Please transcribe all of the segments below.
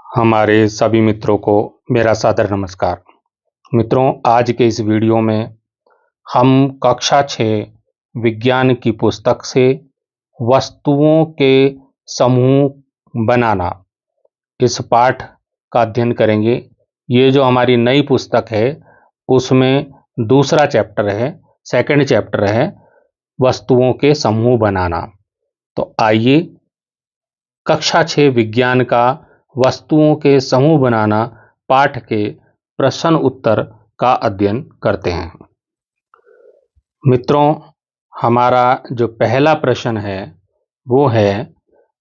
हमारे सभी मित्रों को मेरा सादर नमस्कार। मित्रों, आज के इस वीडियो में हम कक्षा 6 विज्ञान की पुस्तक से वस्तुओं के समूह बनाना इस पाठ का अध्ययन करेंगे। ये जो हमारी नई पुस्तक है उसमें दूसरा चैप्टर है, सेकंड चैप्टर है वस्तुओं के समूह बनाना। तो आइए कक्षा 6 विज्ञान का वस्तुओं के समूह बनाना पाठ के प्रश्न उत्तर का अध्ययन करते हैं। मित्रों, हमारा जो पहला प्रश्न है वो है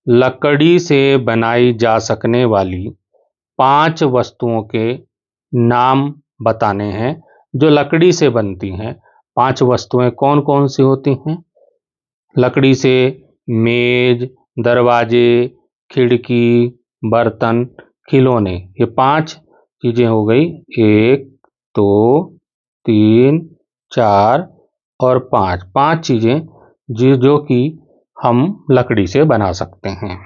लकड़ी से बनाई जा सकने वाली 5 वस्तुओं के नाम बताने हैं जो लकड़ी से बनती हैं। 5 वस्तुएं कौन कौन सी होती हैं? लकड़ी से मेज, दरवाजे, खिड़की, बर्तन, खिलौने, ये 5 चीजें हो गई। 1, 2, 3, 4 और 5 चीजें जो कि हम लकड़ी से बना सकते हैं।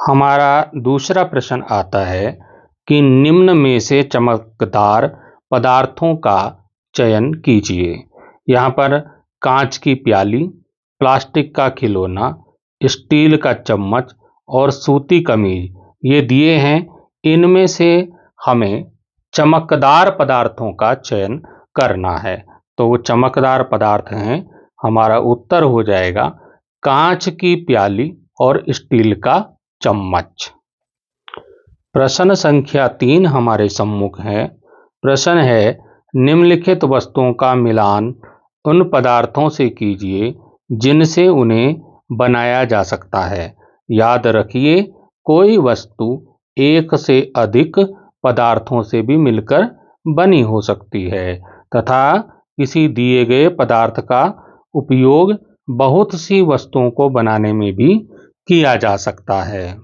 हमारा दूसरा प्रश्न आता है कि निम्न में से चमकदार पदार्थों का चयन कीजिए। यहाँ पर कांच की प्याली, प्लास्टिक का खिलौना, स्टील का चम्मच और सूती कमीज ये दिए हैं। इनमें से हमें चमकदार पदार्थों का चयन करना है। तो वो चमकदार पदार्थ हैं, हमारा उत्तर हो जाएगा कांच की प्याली और स्टील का चम्मच। प्रश्न संख्या 3 हमारे सम्मुख है। प्रश्न है निम्नलिखित वस्तुओं का मिलान उन पदार्थों से कीजिए जिनसे उन्हें बनाया जा सकता है। याद रखिए, कोई वस्तु एक से अधिक पदार्थों से भी मिलकर बनी हो सकती है तथा किसी दिए गए पदार्थ का उपयोग बहुत सी वस्तुओं को बनाने में भी किया जा सकता है।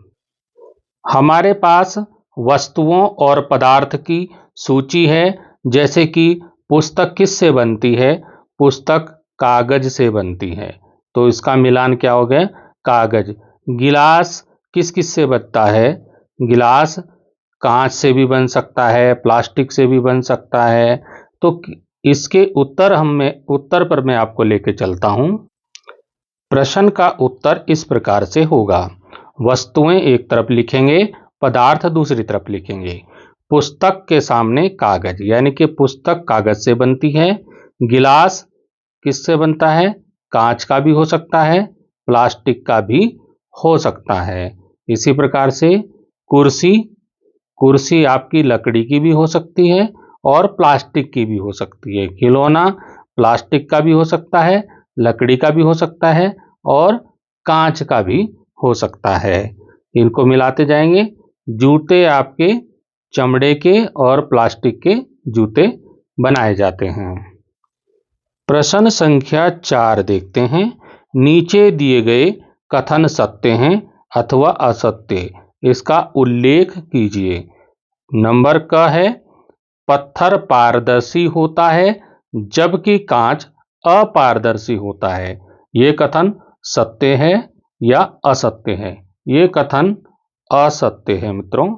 हमारे पास वस्तुओं और पदार्थ की सूची है, जैसे कि पुस्तक किससे बनती है? पुस्तक कागज से बनती है, तो इसका मिलान क्या हो गया? कागज। गिलास किस किस से बनता है? गिलास कांच से भी बन सकता है, प्लास्टिक से भी बन सकता है। तो इसके उत्तर पर मैं आपको लेके चलता हूं। प्रश्न का उत्तर इस प्रकार से होगा। वस्तुएं एक तरफ लिखेंगे, पदार्थ दूसरी तरफ लिखेंगे। पुस्तक के सामने कागज, यानी कि पुस्तक कागज से बनती है। गिलास किससे बनता है? कांच का भी हो सकता है, प्लास्टिक का भी हो सकता है। इसी प्रकार से कुर्सी आपकी लकड़ी की भी हो सकती है और प्लास्टिक की भी हो सकती है। खिलौना प्लास्टिक का भी हो सकता है, लकड़ी का भी हो सकता है और कांच का भी हो सकता है। इनको मिलाते जाएंगे। जूते आपके चमड़े के और प्लास्टिक के जूते बनाए जाते हैं। प्रश्न संख्या 4 देखते हैं। नीचे दिए गए कथन सत्य हैं अथवा असत्य, इसका उल्लेख कीजिए। नंबर क है, पत्थर पारदर्शी होता है जबकि कांच अपारदर्शी होता है। ये कथन सत्य है या असत्य है? ये कथन असत्य है मित्रों,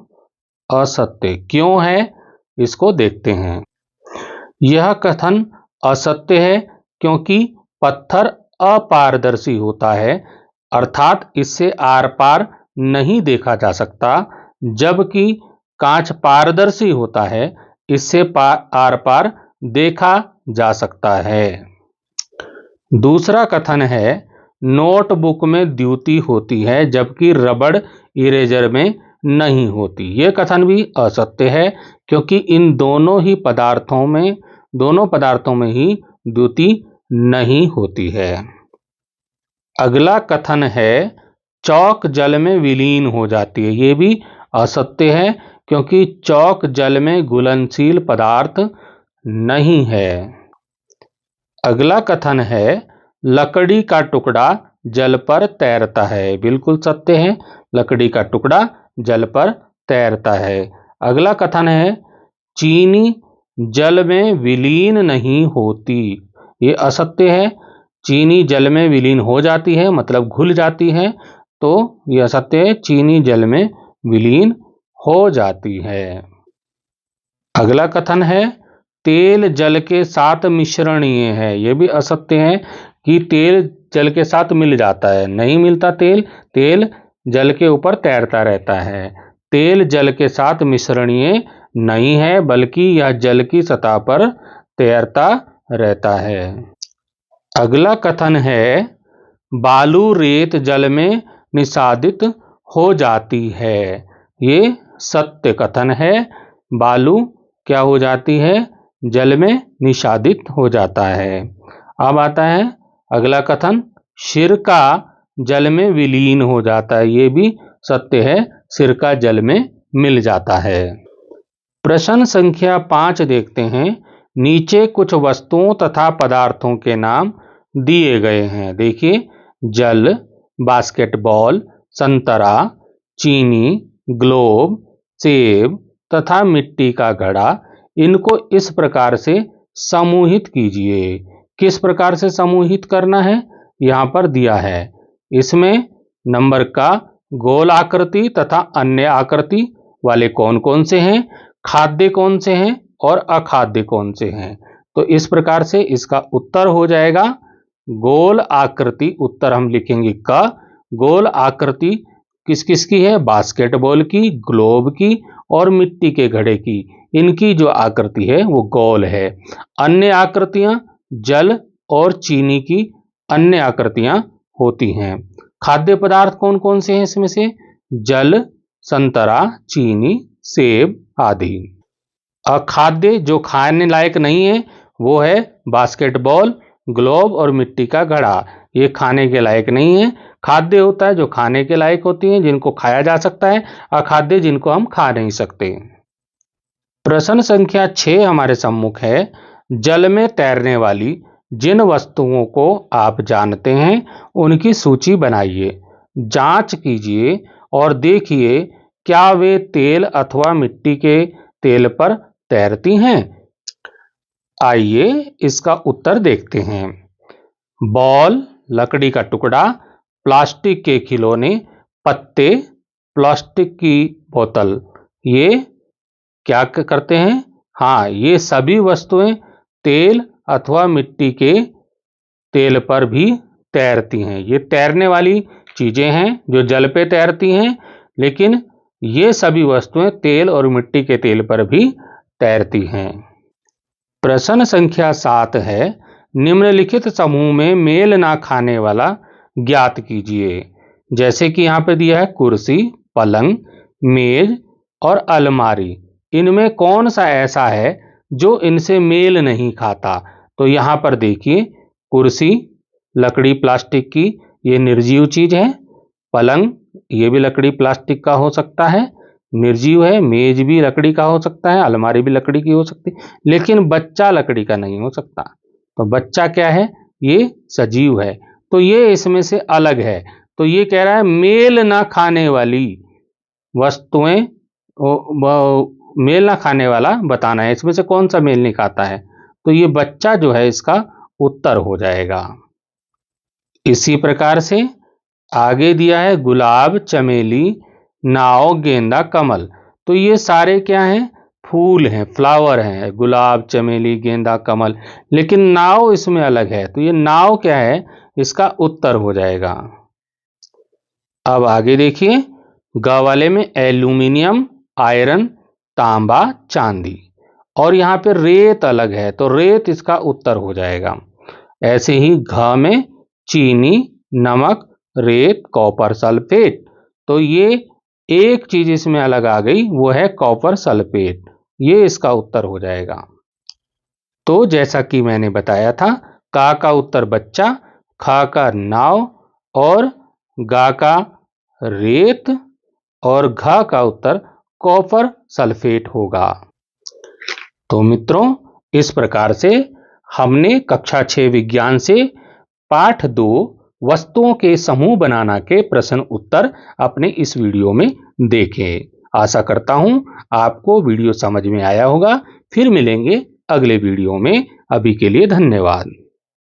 असत्य। क्यों है इसको देखते हैं। यह कथन असत्य है क्योंकि पत्थर अपारदर्शी होता है, अर्थात इससे आर पार नहीं देखा जा सकता, जबकि कांच पारदर्शी होता है, इससे आर पार देखा जा सकता है। दूसरा कथन है नोटबुक में द्युति होती है जबकि रबड़ इरेजर में नहीं होती। यह कथन भी असत्य है क्योंकि इन दोनों पदार्थों में ही द्युति नहीं होती है। अगला कथन है चौक जल में विलीन हो जाती है। यह भी असत्य है क्योंकि चौक जल में घुलनशील पदार्थ नहीं है। अगला कथन है लकड़ी का टुकड़ा जल पर तैरता है। बिल्कुल सत्य है, लकड़ी का टुकड़ा जल पर तैरता है। अगला कथन है चीनी जल में विलीन नहीं होती। ये असत्य है। चीनी जल में विलीन हो जाती है, मतलब घुल जाती है, तो यह असत्य है, चीनी जल में विलीन हो जाती है। अगला कथन है तेल जल के साथ मिश्रणीय है। यह भी असत्य है कि तेल जल के साथ मिल जाता है, नहीं मिलता तेल। तेल जल के ऊपर तैरता रहता है। तेल जल के साथ मिश्रणीय नहीं है, बल्कि यह जल की सतह पर तैरता रहता है। अगला कथन है बालू रेत जल में निषादित हो जाती है। ये सत्य कथन है। बालू क्या हो जाती है? जल में निषादित हो जाता है। अब आता है अगला कथन सिरका जल में विलीन हो जाता है। ये भी सत्य है, सिरका जल में मिल जाता है। प्रश्न संख्या 5 देखते हैं। नीचे कुछ वस्तुओं तथा पदार्थों के नाम दिए गए हैं। देखिए, जल, बास्केटबॉल, संतरा, चीनी, ग्लोब, सेब तथा मिट्टी का घड़ा। इनको इस प्रकार से समूहित कीजिए। किस प्रकार से समूहित करना है यहां पर दिया है। इसमें नंबर का गोल आकृति तथा अन्य आकृति वाले कौन कौन से हैं, खाद्य कौन से हैं और अखाद्य कौन से हैं। तो इस प्रकार से इसका उत्तर हो जाएगा गोल आकृति। उत्तर हम लिखेंगे क। गोल आकृति किस किस की है? बास्केटबॉल की, ग्लोब की और मिट्टी के घड़े की। इनकी जो आकृति है वो गोल है। अन्य आकृतियां जल और चीनी की अन्य आकृतियां होती हैं। खाद्य पदार्थ कौन कौन से हैं इसमें से? जल, संतरा, चीनी, सेब आदि। अखाद्य जो खाने लायक नहीं है वो है बास्केटबॉल, ग्लोब और मिट्टी का घड़ा। ये खाने के लायक नहीं है। खाद्य होता है जो खाने के लायक होती हैं, जिनको खाया जा सकता है। अखाद्य जिनको हम खा नहीं सकते। प्रश्न संख्या 6 हमारे सम्मुख है। जल में तैरने वाली जिन वस्तुओं को आप जानते हैं उनकी सूची बनाइए। जांच कीजिए और देखिए क्या वे तेल अथवा मिट्टी के तेल पर तैरती हैं। आइए इसका उत्तर देखते हैं। बॉल लकड़ी का टुकड़ा, प्लास्टिक के खिलौने, पत्ते, प्लास्टिक की बोतल, ये क्या करते हैं? हाँ, ये सभी वस्तुएं तेल अथवा मिट्टी के तेल पर भी तैरती हैं। ये तैरने वाली चीजें हैं जो जल पे तैरती हैं, लेकिन ये सभी वस्तुएं तेल और मिट्टी के तेल पर भी तैरती हैं। प्रश्न संख्या 7 है। निम्नलिखित समूह में मेल ना खाने वाला ज्ञात कीजिए। जैसे कि यहां पे दिया है कुर्सी, पलंग, मेज और अलमारी। इनमें कौन सा ऐसा है जो इनसे मेल नहीं खाता? तो यहां पर देखिए, कुर्सी लकड़ी प्लास्टिक की, ये निर्जीव चीज है। पलंग ये भी लकड़ी प्लास्टिक का हो सकता है, निर्जीव है। मेज भी लकड़ी का हो सकता है, अलमारी भी लकड़ी की हो सकती है, लेकिन बच्चा लकड़ी का नहीं हो सकता। तो बच्चा क्या है? ये सजीव है। तो ये इसमें से अलग है। तो ये कह रहा है मेल ना खाने वाली वस्तुएं, मेल ना खाने वाला बताना है। इसमें से कौन सा मेल नहीं खाता है? तो ये बच्चा जो है इसका उत्तर हो जाएगा। इसी प्रकार से आगे दिया है गुलाब, चमेली, नाव, गेंदा, कमल। तो ये सारे क्या हैं? फूल हैं, फ्लावर हैं। गुलाब, चमेली, गेंदा, कमल। लेकिन नाव इसमें अलग है। तो ये नाव क्या है? इसका उत्तर हो जाएगा। अब आगे देखिए, ग वाले में एल्यूमिनियम, आयरन, तांबा, चांदी और यहां पे रेत अलग है, तो रेत इसका उत्तर हो जाएगा। ऐसे ही घ में चीनी, नमक, रेत, कॉपर सल्फेट। तो ये एक चीज इसमें अलग आ गई, वो है कॉपर सल्फेट। ये इसका उत्तर हो जाएगा। तो जैसा कि मैंने बताया था, का उत्तर बच्चा, ख का नाव और गा का रेत और घ का उत्तर कॉपर सल्फेट होगा। तो मित्रों, इस प्रकार से हमने कक्षा 6 विज्ञान से पाठ 2 वस्तुओं के समूह बनाना के प्रश्न उत्तर अपने इस वीडियो में देखे। आशा करता हूं आपको वीडियो समझ में आया होगा। फिर मिलेंगे अगले वीडियो में। अभी के लिए धन्यवाद।